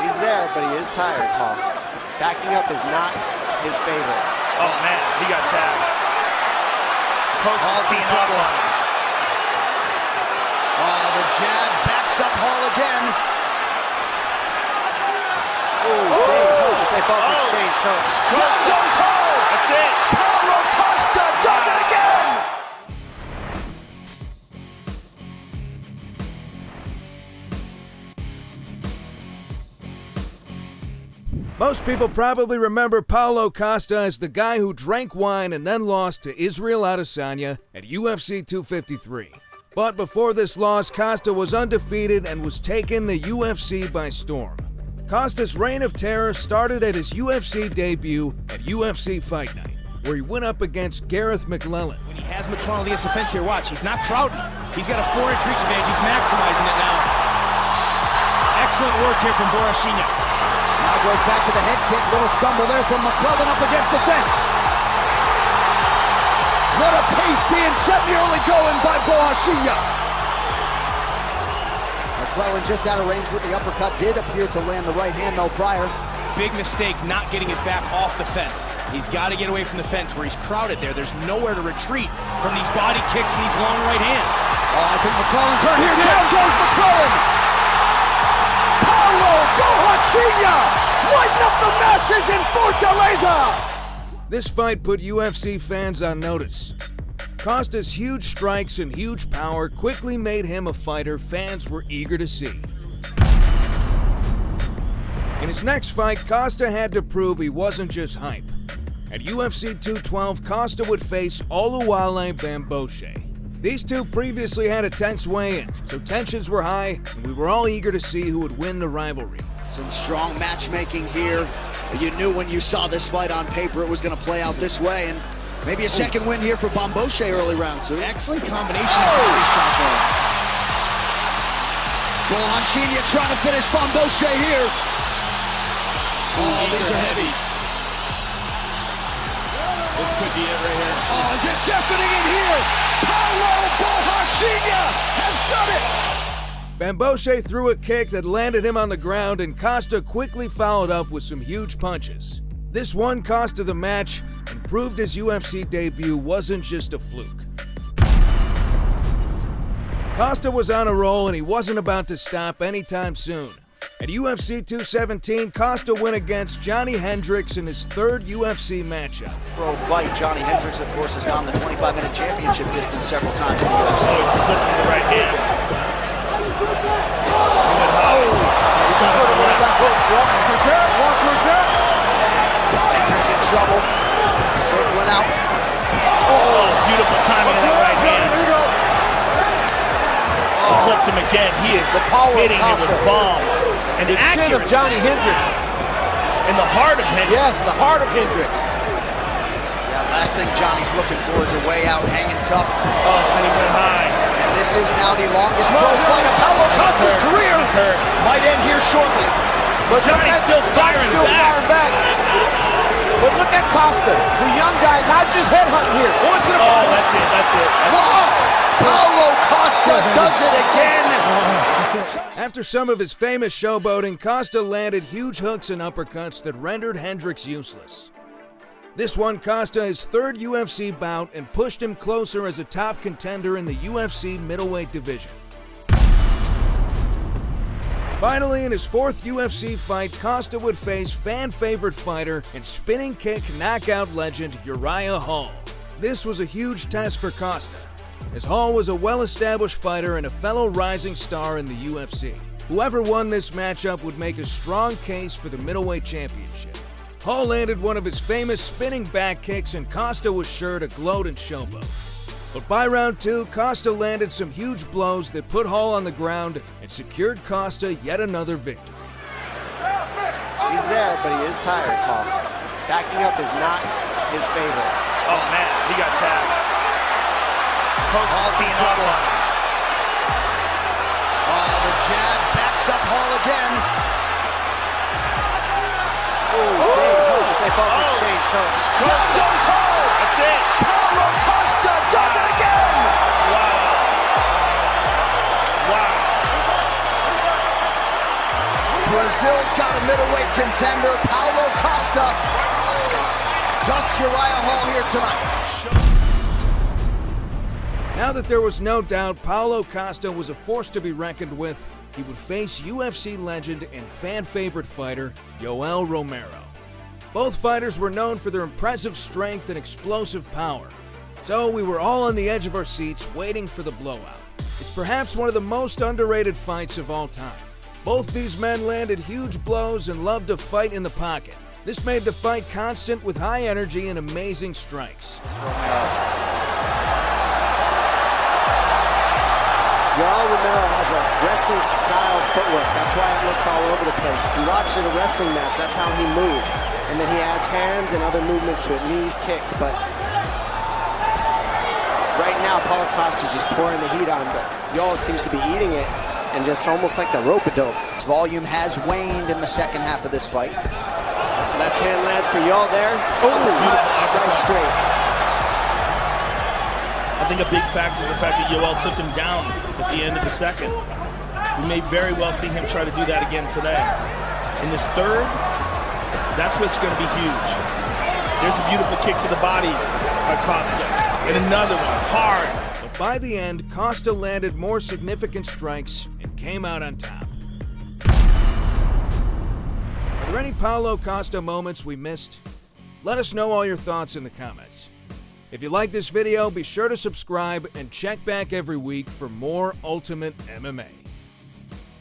He's there, but he is tired, Paul. Backing up is not his favorite. Oh, man, he got tagged. Costa's teeing up on him. Oh, the jab backs up Hall again. They both exchanged hooks. Down goes Hall. That's it. Paulo Costa does it again. Most people probably remember Paulo Costa as the guy who drank wine and then lost to Israel Adesanya at UFC 253. But before this loss, Costa was undefeated and was taking the UFC by storm. Costa's reign of terror started at his UFC debut at UFC Fight Night, where he went up against Gareth McLellan. When he has McLellan on the offense here, watch, he's not crowding. He's got a 4-inch reach advantage, he's maximizing it now. Excellent work here from Borrachinha. Now goes back to the head kick, little stumble there from McLellan up against the fence. What a pace being set in the early going by Borrachinha. McLellan just out of range with the uppercut, did appear to land the right hand though prior. Big mistake not getting his back off the fence. He's got to get away from the fence where he's crowded there. There's nowhere to retreat from these body kicks and these long right hands. Oh, I think McLellan's hurt here. Down goes McLellan. Paulo Costa lighting up the masses in Fortaleza. This fight put UFC fans on notice. Costa's huge strikes and huge power quickly made him a fighter fans were eager to see. In his next fight, Costa had to prove he wasn't just hype. At UFC 212, Costa would face Oluwale Bamgbose. These two previously had a tense weigh-in, so tensions were high, and we were all eager to see who would win the rivalry. Some strong matchmaking here. You knew when you saw this fight on paper it was going to play out this way, and maybe a second win here for Bamgbose early round two. Excellent combination of body shot there. Borrachinha trying to finish Bamgbose here. Oh, these are heavy. This could be it right here. Oh, is it deafening in here? Paulo Borrachinha has done it! Bamgbose threw a kick that landed him on the ground, and Costa quickly followed up with some huge punches. This won Costa the match and proved his UFC debut wasn't just a fluke. Costa was on a roll and he wasn't about to stop anytime soon. At UFC 217, Costa went against Johnny Hendricks in his third UFC matchup. Pro fight, Johnny Hendricks, of course, has gone the 25-minute championship distance several times in the UFC. Oh, he's flipping the right hand. Hendricks in trouble, circling out. Oh, beautiful timing of that right hand. Flipped him again. He is hitting him with bombs. And the chin of Johnny Hendricks. In the heart of Hendricks. Yes, the heart of Hendricks. Yeah, last thing Johnny's looking for is a way out, hanging tough. Oh, and he went high. And this is now the longest pro fight of Paulo Costa's career. Might end here shortly. But Johnny's still firing back. But look at Costa, the young guy, not just headhunting here. Going to the ball. Oh, that's it. Wow! Paulo Costa does it again! After some of his famous showboating, Costa landed huge hooks and uppercuts that rendered Hendricks useless. This won Costa his third UFC bout and pushed him closer as a top contender in the UFC middleweight division. Finally, in his fourth UFC fight, Costa would face fan-favorite fighter and spinning kick knockout legend Uriah Hall. This was a huge test for Costa, as Hall was a well-established fighter and a fellow rising star in the UFC. Whoever won this matchup would make a strong case for the middleweight championship. Hall landed one of his famous spinning back kicks, and Costa was sure to gloat and showboat. But by round two, Costa landed some huge blows that put Hall on the ground and secured Costa yet another victory. He's there, but he is tired, Paul. Backing up is not his favorite. Oh, man, he got tagged. Costa's teeing up on him. Oh, the jab backs up Hall again. They both exchanged hooks. Down goes Hall. That's it. Paulo Costa does it again. Wow. Brazil's got a middleweight contender, Paulo Costa. Dusts Uriah Hall here tonight. Now that there was no doubt Paulo Costa was a force to be reckoned with, he would face UFC legend and fan-favorite fighter Yoel Romero. Both fighters were known for their impressive strength and explosive power, so we were all on the edge of our seats waiting for the blowout. It's perhaps one of the most underrated fights of all time. Both these men landed huge blows and loved to fight in the pocket. This made the fight constant with high energy and amazing strikes. Yoel Romero has a wrestling style footwork. That's why it looks all over the place. If you watch it in a wrestling match, that's how he moves. And then he adds hands and other movements to it, knees, kicks. But right now, Paulo Costa is just pouring the heat on, but Yoel seems to be eating it and just almost like the rope-a-dope. Volume has waned in the second half of this fight. Left hand lands for Yoel there. Oh, right straight. I think a big factor is the fact that Yoel took him down at the end of the second. We may very well see him try to do that again today. In this third, that's what's going to be huge. There's a beautiful kick to the body by Costa. And another one, hard. But by the end, Costa landed more significant strikes and came out on top. Are there any Paulo Costa moments we missed? Let us know all your thoughts in the comments. If you like this video, be sure to subscribe and check back every week for more Ultimate MMA.